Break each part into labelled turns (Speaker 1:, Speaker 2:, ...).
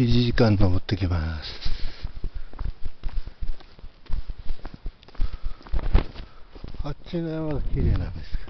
Speaker 1: 1時間登ってきます。あっちの山が綺麗なんです。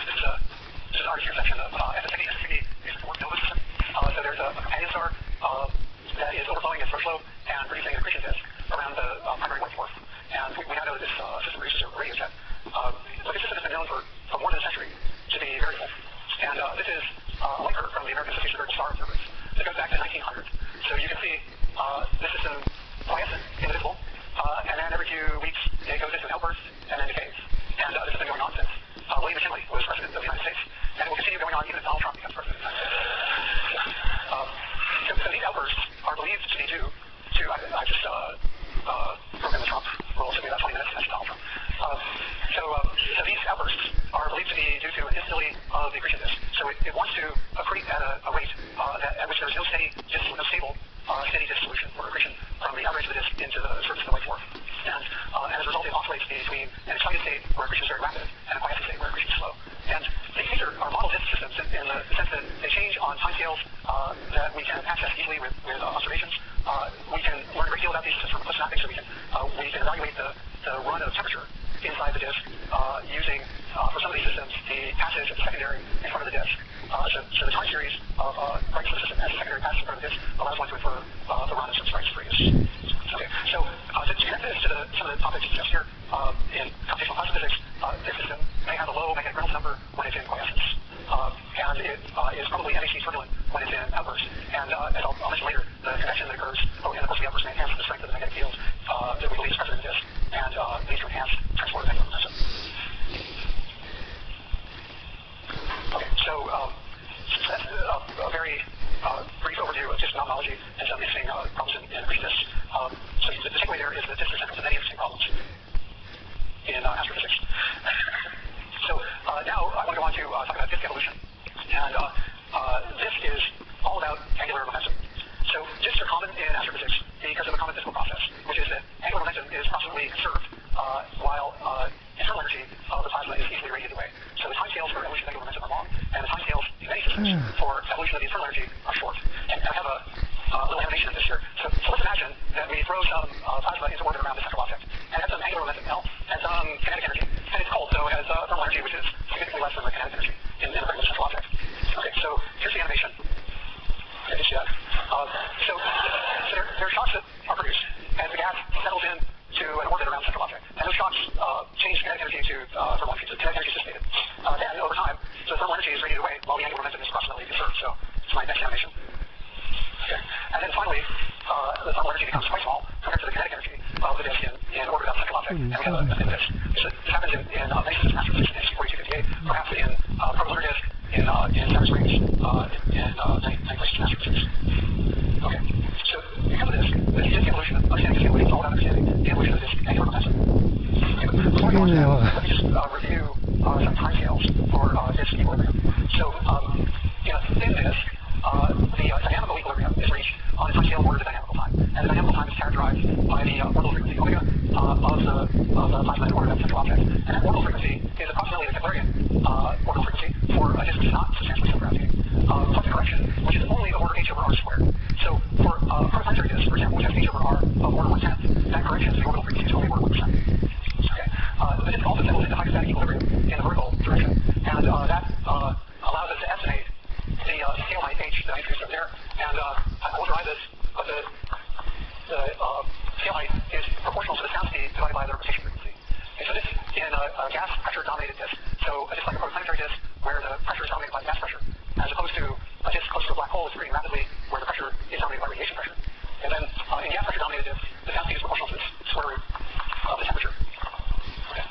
Speaker 2: This is an artist section of SSIG. SSIG is the work nova system. So there's a outbursts are believed to be due to an instability of the accretion disk. So it wants to accrete at a rate at which there is no stable steady disk solution for accretion from the outer edge of the disk into the surface of the white dwarf. And as a result, it oscillates between an excited state where accretion is very rapid and a quiescent state where accretion is slow. And these are model disk systems in the sense that they change on timescales that we can access easily with observations. We can learn a great deal about these systems from eclipse mapping, so we can evaluate the run of temperature inside the disk using, for some of these systems, the passage of the secondary in front of the disk. So the time series of brightness of the system as the secondary passes in front of the disk allows one to infer the run of some brightness previous. Okay, so to connect this to some of the topics discussed here in computational plasma physics, this system may have a low magnetic Reynolds number when it's in quiescence. And it is probably NAC turbulent when it's in outburst. And as I'll mention later, the convection that occurs in the course of the outburst may enhance the strength of the magnetic field that we believe is present in the disk and leads to enhanced transport of angular momentum. Okay, so that's a very brief overview of disk phenomenology and some interesting problems in accretion disks. So the takeaway there is that disks are central to many interesting problems in astrophysics. So now I want to go on to talk about disk evolution. And this is all about angular momentum. So disks are common in astrophysics because of a common physical process, which is that angular momentum is approximately conserved while internal energy of the plasma is easily radiated away. So the timescales for evolution of angular momentum are long, and the timescales in many systems for evolution of the internal energy are short. And I have a little animation of this here. So let's imagine that we throw some plasma into orbit around the central object, and it has some angular momentum L and some kinetic energy. And it's cold, so it has thermal energy, which is significantly less than the kinetic energy in the regular central object. Okay, so here's the animation. Okay, you see that? So there are shocks that are produced, and the gas settles in to an orbit around the central object. And those shocks change kinetic energy to thermal energy. So kinetic energy is dissipated. Then, over time, the thermal energy is radiated away while the angular momentum is approximately conserved. So it's my next animation. Okay. And then finally, the thermal energy becomes quite small compared to the kinetic energy of the disk in orbit around the central object. And we have a thin disk. So this happens in many systems of astrophysics, in SU-4258, perhaps in proto-lunar disk, in Saturn Springs, in many places in astrophysics. Okay. So because of this disk evolution, understanding disk evolution is all about understanding the evolution of the disk angular momentum. Okay, but before I go on to that, let me just review some timescales for disk equilibrium. So in a thin disk, the dynamical equilibrium is reached on a timescale order to dynamical time. And the dynamical time is characterized by the orbital frequency omega of the plasma in orbit of the central object. And that orbital frequency is approximately the Keplerian orbital frequency for a disk which is not substantially self-gravitating. Plus the correction, which is only of order h over r squared. So for a protoplanetary disk, for example, which has h over r of order 1/10, that correction to the orbital frequency is only order 1%. Okay. The disk also settles into hydrostatic equilibrium in the vertical direction, and that allows us to estimate the scale height h that I introduced over there, and I will derive this, but the scale height is proportional to the sound speed divided by the rotation frequency. Okay, so this in a gas pressure dominated disk. So a disk like a protoplanetary disk where the pressure is dominated by gas pressure, as opposed to a disk close to a black hole is accreting rapidly where the pressure is dominated by radiation pressure. And then in gas pressure dominated disks, the sound speed is proportional to the square root of the temperature. Okay.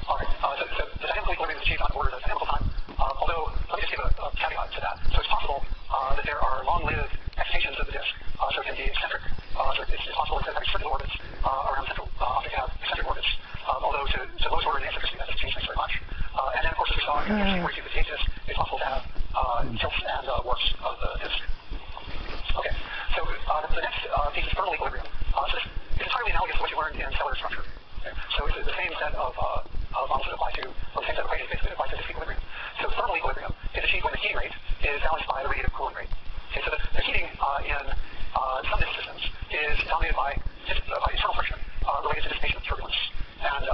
Speaker 2: All right. So the dynamical equilibrium is achieved on order of dynamical time. Although, let me just give a caveat to that. So it's possible that there are long-lived excitations of the disk. So it can be eccentric. So it's possible instead of having circular orbits around the central object to have eccentric orbits. Although to lowest order in the eccentricity, that doesn't change things very much. And then, of course, as we saw in the SU-4258 disk, it's possible to have tilts and warps of the disk. Okay. So the next piece is thermal equilibrium. So this is entirely analogous to what you learned in stellar structure. Okay. So it's the same set of models that apply to, or the same set of equations basically that apply to disk equilibrium. So thermal equilibrium is achieved when the heating rate is balanced by the radiative cooling rate. Okay, so the heating in some disk systems is dominated by internal friction related to dissipation of turbulence. And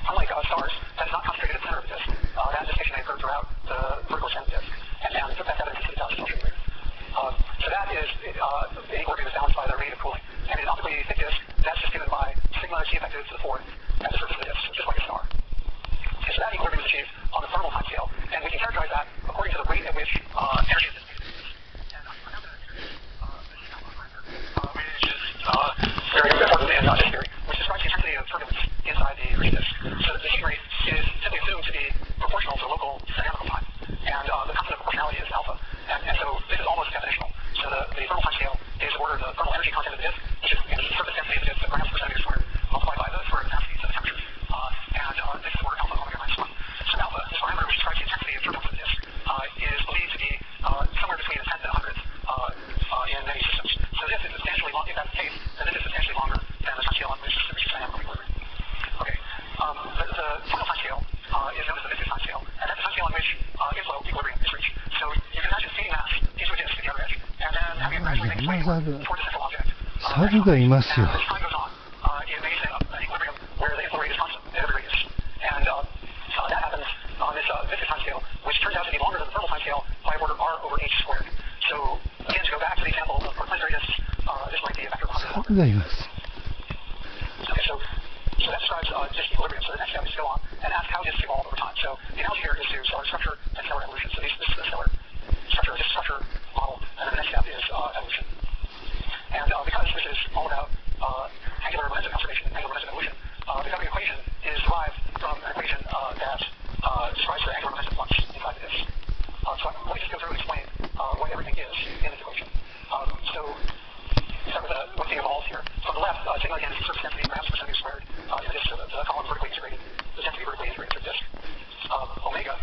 Speaker 2: unlike stars, that is not concentrated at the center of the disk. That dissipation may occur throughout
Speaker 1: ザル
Speaker 2: toward the central object.
Speaker 1: 猿がいますよ。
Speaker 2: As time goes on, it may set up an equilibrium where the inflow rate is constant at every radius. And that happens on this viscous time scale, which turns out to be longer than the thermal time scale by order r over h squared. So again, to go back to the example of Portland's radius, this might be a vector of 100
Speaker 1: 猿がいます。
Speaker 2: Okay, so that describes disk equilibrium. So the next step is to go on and ask how disks evolve over time. So the analogy here is to stellar structure and stellar evolution. So this is the stellar structure, this structure model, and then the next step is evolution. And because this is all about angular momentum conservation and angular momentum evolution, the governing equation is derived from an equation that describes the angular momentum flux inside the disk. So let me just go through and explain what everything is in this equation. So start with what's being evolved here. From the left, sigma again is the surface density grams per centimeter squared in the disk, so the column vertically integrated, the density vertically integrated through the disk. Omega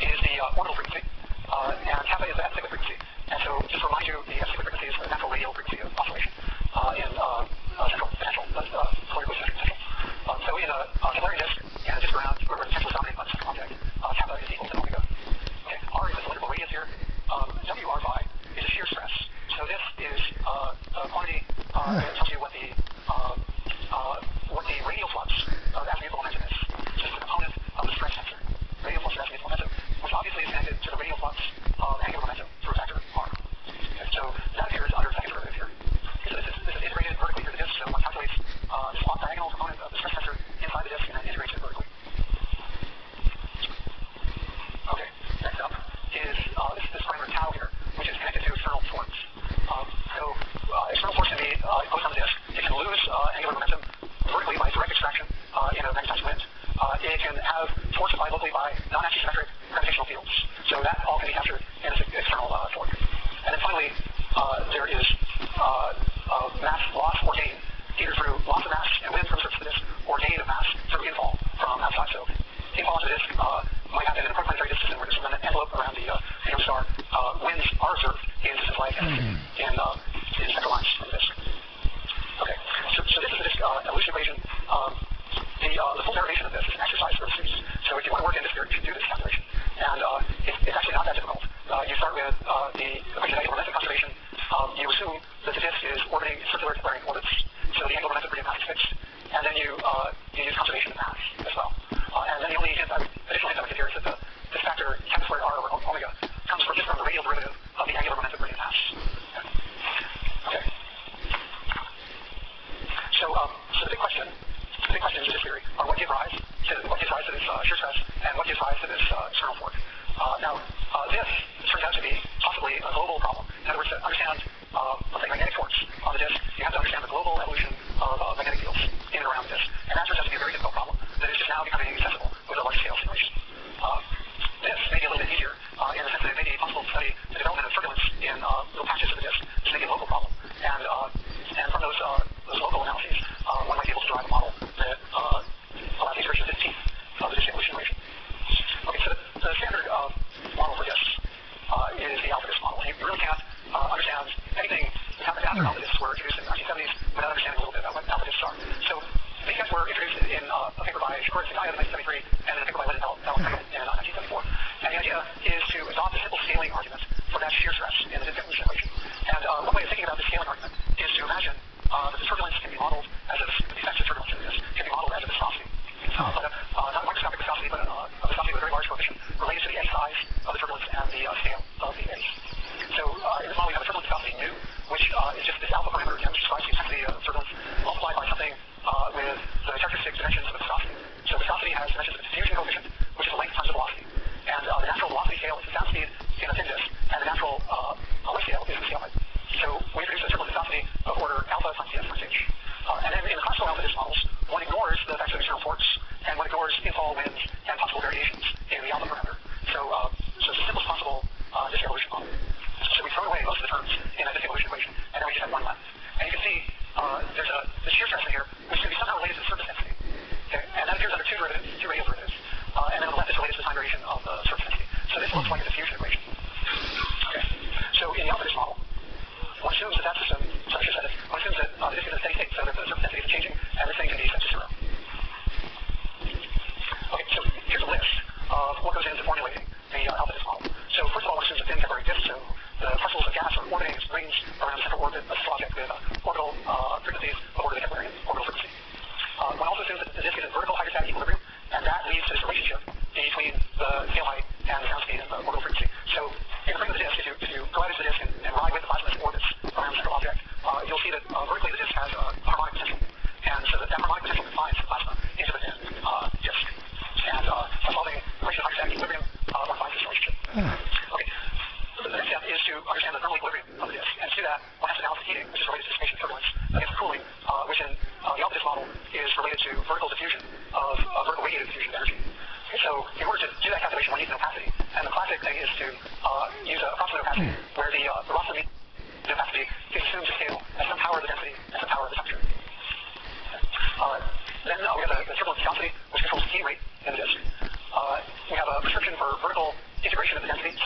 Speaker 2: is the orbital frequency, and kappa is the epicenter frequency. And so just to remind you, the epicenter frequency is the natural radial frequency of oscillation in central potential, polarly central. So in a Taylorian disk and a disk around where the potential is dominated by the central object, kappa is equal to omega. Okay, R is the cylindrical radius here. WR phi is a shear stress. So this is a quantity that tells you what the radial flux of azimuthal momentum is. So it's a component of the stress tensor. Radial flux of azimuthal momentum, which obviously is connected to the radial flux of angular momentum through a factor R. Okay, so that appears under second derivative here. So this is integrated vertically through the disk, so one calculates this off diagonal component of the stress tensor inside the disk and then integrates it vertically. Okay, next up is this parameter tau here, which is connected to external force. External force can be imposed on the disk. It can lose angular momentum vertically by direct extraction in a magnetized wind. It can have force applied locally by non-axisymmetric gravitational fields. So that all can be captured in this external force. And then finally, there is mass loss or gain, either through loss of mass and wind from the surface of the disk, or gain of mass through infall from outside. So infall onto the disk might happen in a protoplanetary disk system where there's an envelope around the neutron star. Winds are observed in systems like in spectral lines of the disk. Okay, so this is the disk evolution equation. The full derivation of this is an exercise for the students. So if you want to work in this theory, you should do this calculation. And it's actually not that difficult. You start with the equation of angular momentum conservation. You assume that the disk is orbiting circular declaring orbits. So the angular momentum per unit mass is fixed. And then you use conservation of mass as well. And then the only additional hint I would give here is that this factor, kappa squared r over omega, comes just from the radial derivative of the angular momentum per unit mass. Okay. So the big questions in this theory are what gives rise to this shear stress and what gives rise to this external force. Now, this turns out to be possibly a global problem. In other words, to understand, let's say, magnetic torques on the disk, you have to understand the global evolution of magnetic fields in and around the disk. And that turns out to be a very difficult problem that is just now becoming accessible with a large-scale simulation. This may be a little bit easier in the sense that it may be possible to study the development of turbulence in little patches of the disk to make it a local problem. And from those local analyses, one might be able to derive a model that allows the integration of 15 of the disk evolution equation. Okay, so the standard model for disks is the alpha disk model. And you really can't understand anything that happens after alpha disks were introduced in the 1970s without understanding a little bit about what alpha disks are. So these guys were introduced in a paper by Shikora Tsuchiya in 1973 and then a paper by Lynn in 1974. And the idea is to adopt a simple scaling argument for that shear stress in the disk evolution equation. And one way of thinking about the scaling argument is to imagine that the turbulence can be modeled as the effects of turbulence in the disk can be modeled as a viscosity. But not a microscopic viscosity, but a viscosity with a very large coefficient related to the eddy size of the turbulence and the scale of the eddies. So in this model we have a turbulence viscosity nu, which is just this alpha parameter again, which describes the intensity of turbulence multiplied by something with the characteristic dimensions of the viscosity. So viscosity has dimensions of the diffusion coefficient, which is the length times the velocity. And the natural velocity scale is the sound speed in a thin disk, and the natural light scale is the scale height. So we introduce a turbulence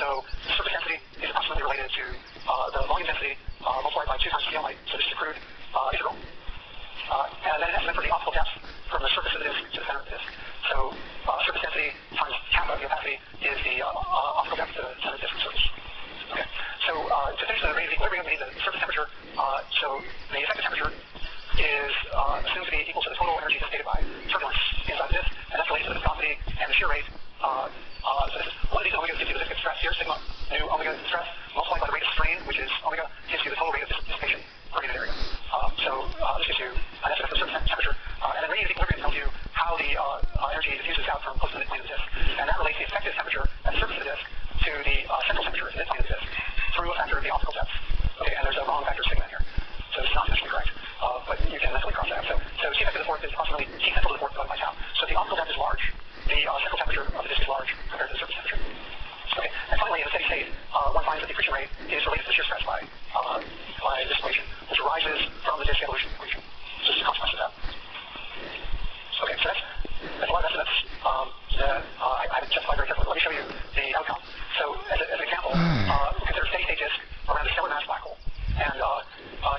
Speaker 2: So the surface density is approximately related to the volume density multiplied by 2 times scale height. So this is a crude integral. And then an estimate for the optical depth from the surface of the disk to the center of the disk. So surface density times kappa, the opacity, is the optical depth to the center of the disk surface. Okay. So to finish the rate of equilibrium, we need the surface temperature. So the effective temperature is assumed to be equal to the total energy dissipated by turbulence inside the disk, and that's related to the viscosity and the shear rate. So this is one of these omegas gives you the viscous stress here, sigma nu omega is the stress, multiplied by the rate of strain, which is omega, gives you the total rate of dissipation per unit area. This gives you an estimate for the surface temperature, and then radiative equilibrium tells you how the energy diffuses out from close to the midplane of the disk, and that relates the effective temperature at the surface of the disk to the central temperature at the midplane of the disk through a factor of the optical depth. Okay, and there's a wrong factor sigma in here, so it's not actually correct, but you can mentally cross that out. So T vector to the fourth is approximately T central to the fourth divided by tau. So the optical depth is large. The central temperature of the disk is large compared to the surface temperature. Okay, and finally, in a steady state, one finds that the accretion rate is related to the shear stress by this equation, which arises from the disk evolution equation. So this is a consequence of that. Okay, so that's a lot of estimates that I haven't justified very carefully. Let me show you the outcome. So as an example, consider a steady state disk around a stellar mass black hole. And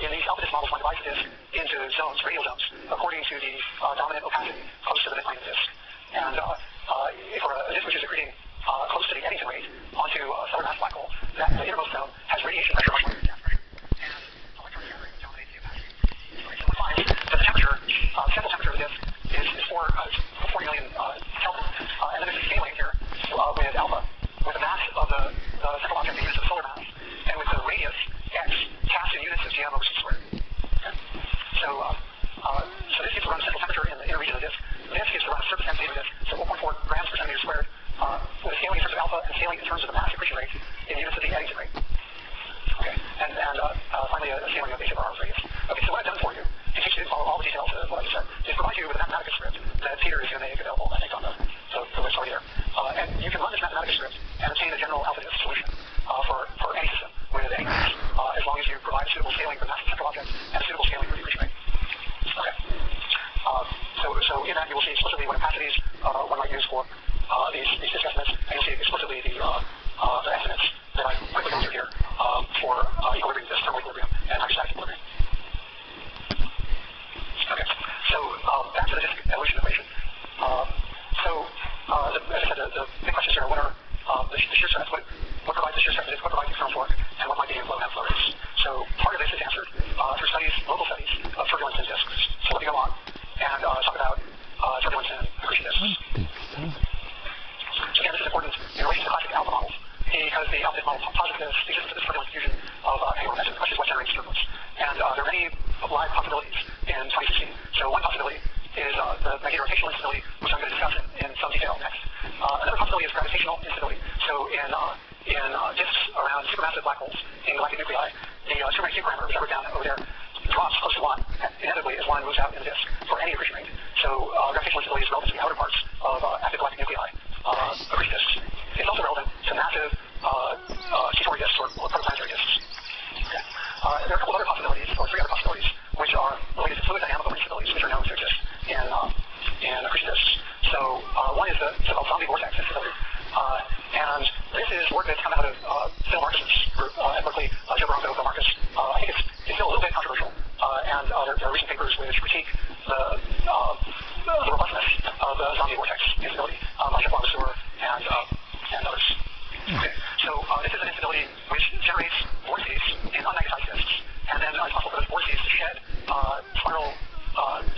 Speaker 2: in these alpha disk models, one divides the disk into zones, radial zones, according to the dominant opacity close to the midplane of the disk. And for a disk which is accreting close to the Eddington rate onto a stellar mass black hole, that the innermost zone has radiation pressure much larger than gas pressure, and electron scattering dominates the opacity. Okay, so one finds that the temperature, central temperature of the disk is 40 million Kelvin, and then there's a scaling here with alpha, with the mass of the central object in units of solar mass, and with the radius x cast in units of gm over c squared. Okay? So this gives around central temperature in the inner region of the disk. This gives around a surface density of the disk, so 1.4 grams per centimeter squared, with a scaling in terms of alpha and scaling in terms of the mass accretion rate in units of the Eddington rate. Okay, and finally a scaling of h over r radius. Okay, so what I've done for you, in case you didn't follow all the details of what I just said, is provide you with a Mathematica script that Peter is going to make available, I think, on the list already there. And you can run this Mathematica script and obtain a general alpha disk solution for any system with any mass, as long as you provide a suitable scaling for the mass of the central object and a suitable scaling for the accretion rate. Okay. So in that you will see explicitly what capacities one might use for these disk estimates, and you'll see explicitly the estimates that I've quickly gone through here for equilibrium disk, thermal equilibrium, and hydrostatic equilibrium. Okay, so back to the disk evolution equation. As I said, the big questions here are what are the shear stress, what provides the shear stress, what provides external torque, and what might be flow and flow rates. So part of this is answered through studies, local studies of turbulence in disks. So let me go on and talk about turbulence in accretion disks. So again, this is important in relation to classic alpha models, because the alpha disk model posits the existence of this turbulence diffusion of angular momentum. The question is what generates turbulence. And there are many live possibilities in 2016. So one possibility is the magneto-rotational instability, which I'm going to discuss in some detail next. Another possibility is gravitational instability. So in disks around supermassive black holes in galactic nuclei, the supermassive parameter, which I wrote down over there, drops close to 1, inevitably, as 1 moves out in the disk for any accretion rate. So gravitational instability is relevant to the outer parts of active galactic nuclei accretion disks. It's also relevant to massive T-Tauri disks or protoplanetary disks. Okay. There are a couple other possibilities, or 3 other possibilities, which are related to fluid dynamical instabilities, which are known to exist in accretion disks. So one is the so-called zombie vortex instability. And this is work that's come out of Phil Marcus's group at Berkeley, Joe Bronco, Phil Marcus. I think it's still a little bit controversial, and there are recent papers which critique the robustness of the zombie vortex instability by Jeff Lamasseur and others. Okay. So this is an instability which generates vortices in unmagnetized disks, and then it's possible for those vortices to shed spiral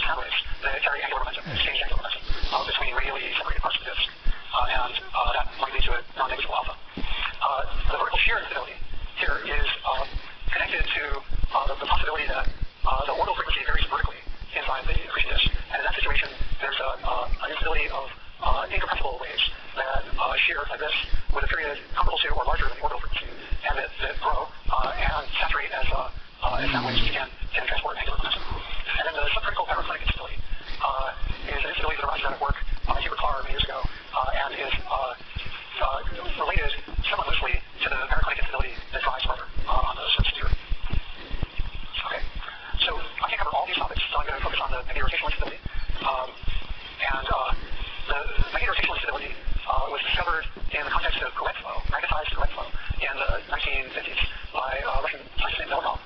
Speaker 2: sound waves that carry angular momentum, exchange angular momentum between radially separated parts of the disk, and that might lead to a non-negligible alpha. The vertical shear instability here is connected to the possibility that the orbital frequency varies vertically inside the accretion disk, and in that situation, there's an instability of incompressible waves that shear like this with a period comparable to or larger than the orbital frequency, and that grow and saturate as sound waves which can transport angular momentum. And then the subcritical paraclinic instability is an instability that arises out of work by Hubert Clark many years ago, and is related somewhat loosely to the paraclinic instability that drives weather on the surface of the Earth. Okay, so I can't cover all these topics, so I'm going to focus on the magneto-rotational instability. And the magneto-rotational instability was discovered in the context 1950s by Russian scientist named Novikov.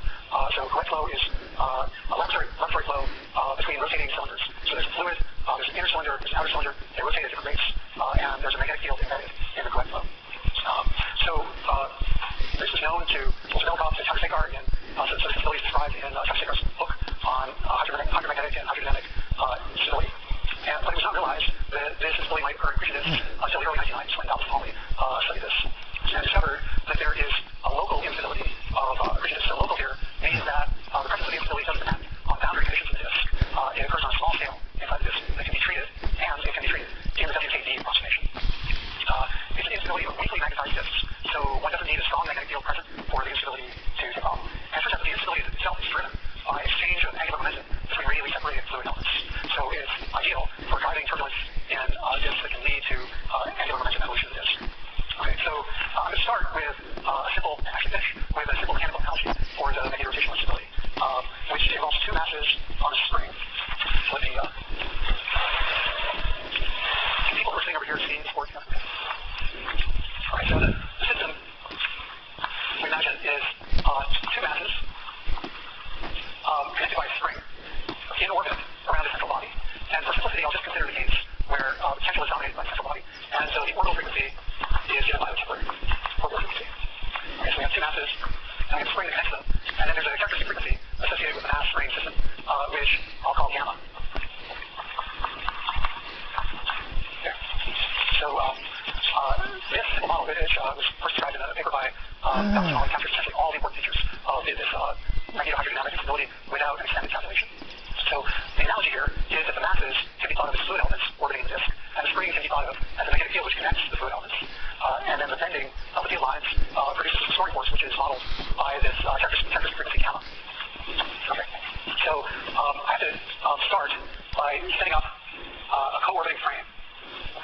Speaker 2: So correct flow is a laboratory flow between rotating cylinders. So there's fluid, there's an inner cylinder, there's an outer cylinder, they rotate at different rates, and there's a magnetic field embedded in the correct flow. This was known to Walter Novikov as Hydrosekar, and so this stability is described in Hydrosekar's book on hydromagnetic and hydrodynamic stability. But it was not realized that this stability might occur in accretionists until the early 1990s when Dallas Pauli studied this and discovered that there is a local instability of accretionists. So local here means that the presence of the instability doesn't depend on boundary conditions of the disk. It occurs on a small scale inside the disk that can be treated, and it can be treated in the WKD approximation. It's an instability of weakly magnetized disks, so one doesn't need a strong magnetic field present for the instability to take off. And it turns out that the instability itself is driven by exchange of angular momentum between radially separated fluid elements. So it's ideal for driving turbulence in disks that can lead to angular momentum evolution of the disk. Okay, so I'm going to start with finish with a simple mechanical analogy for the magnetic rotational instability, which involves two masses on a spring. Let me, can people who are sitting over here see the sport? Okay, so the system we imagine is two masses connected by a spring in orbit around a central body. And for simplicity, I'll just consider the case where the potential is dominated by the central body, and so the orbital frequency is given by the temporary orbital frequency. Okay, so we have two masses, and we have a spring that connects them, and then there's a characteristic frequency associated with the mass spring system, which I'll call gamma. There. So this simple model, which was first described in a paper by Dallas Pauli, captures essentially all the important features of this magnetohydrodynamic instability without an extended calculation. So the analogy here is that the masses can be thought of as fluid elements orbiting the disk, and the spring can be thought of as a magnetic field which connects the fluid elements. And then the bending of the field lines produces the storing force, which is modeled by this characteristic frequency gamma. Okay. So I have to start by setting up a co-orbiting frame.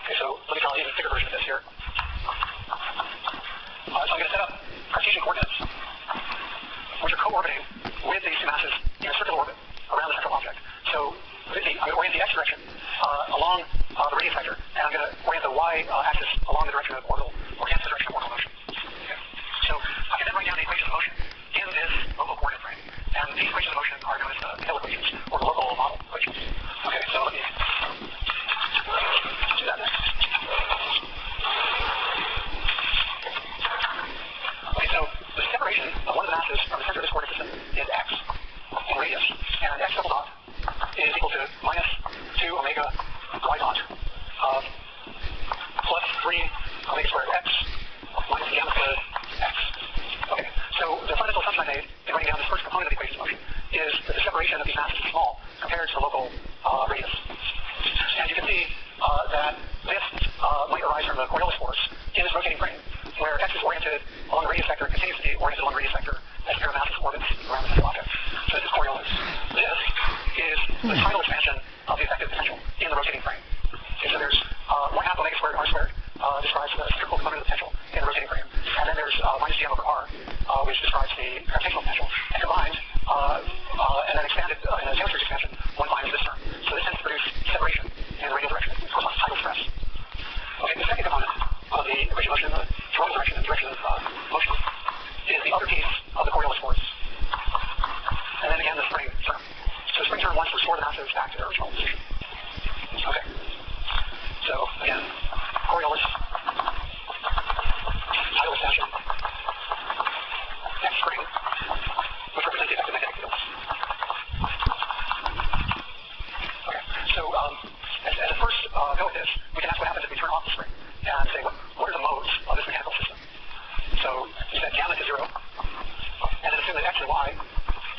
Speaker 2: Okay, so let me draw an even bigger version of this here. So I'm going to set up Cartesian coordinates, which are co-orbiting with these two masses in a circular orbit around the central object. So I'm going to orient the x direction along the radius vector, and I'm going to orient the y-axis along the direction of orbital, or against the direction of orbital motion. Okay. So I can then write down the equations of motion in this local coordinate frame, and these equations of motion are known as the Hill equations, or the local model equations. Okay, so let me do that next. Okay, so the separation of one of the masses from the center of this coordinate system is x in radius, and x double dot is equal to minus 2 omega y dot plus 3 omega squared x minus gamma squared x. Okay, so the fundamental assumption I made in writing down this first component of the equation of motion is that the separation of these masses is small compared to the local radius. And you can see that this might arise from the Coriolis force in this rotating frame, where x is oriented along the radius vector and continues to be oriented along the radius vector as a pair of masses orbits around the central object. So this is Coriolis. This is the tidal expansion of the effective potential in the rotating frame. Okay, so there's 1/2 omega squared r squared describes the spherical component of the potential in the rotating frame, and then there's minus gm over r, which describes the gravitational potential. And combined, and then expanded in a geometry expansion, one finds this term. So this tends to produce separation in the radial direction. It corresponds to tidal stress. Okay, the second component of the equation of motion, the toroidal direction, the direction of motion, is the other piece of the Coriolis force. And then again, the spring term. So the spring term wants to restore the masses back to their original position. Okay. So again, Coriolis, tidal expansion, and spring, which represent the effective magnetic fields. Okay. So as a first go at this, we can ask what happens if we turn off the spring and say what are the modes of this mechanical system. So you set gamma to 0, and then assume that x and y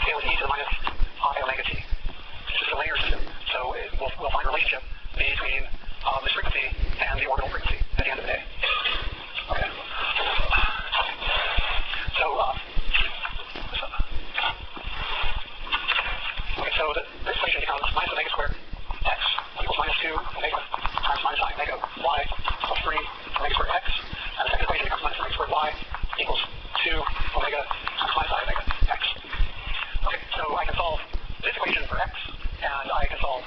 Speaker 2: scale with e to the minus I omega t. This is a linear system, so we'll find a relationship between this frequency and the orbital frequency at the end of the day. Okay. So this equation becomes minus omega squared x equals minus 2 omega times minus I omega y plus 3 omega squared x, and the second equation becomes minus omega squared y equals 2 omega times minus I omega x. Okay, so I can solve this equation for x, and I can solve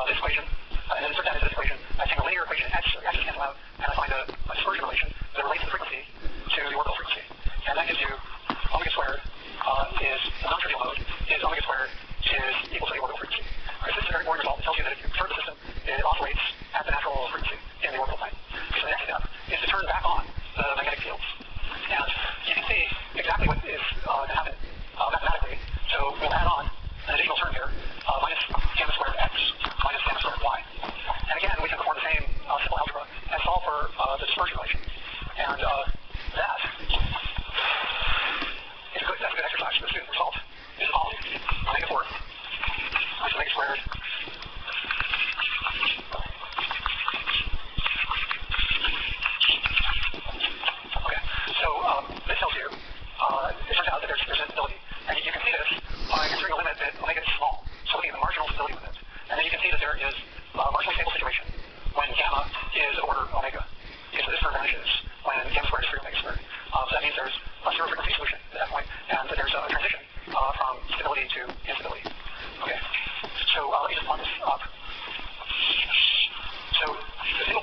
Speaker 2: this equation, and then insert that into this equation. I take a linear equation x, so x is cancel out, and I find a dispersion relation that relates the frequency to the orbital frequency. And that gives you omega. Okay, so this curve vanishes when m squared is 3 omega squared. So that means there's a zero frequency solution at that point, and that there's a transition from stability to instability. Okay, so let me just plot this up. So the single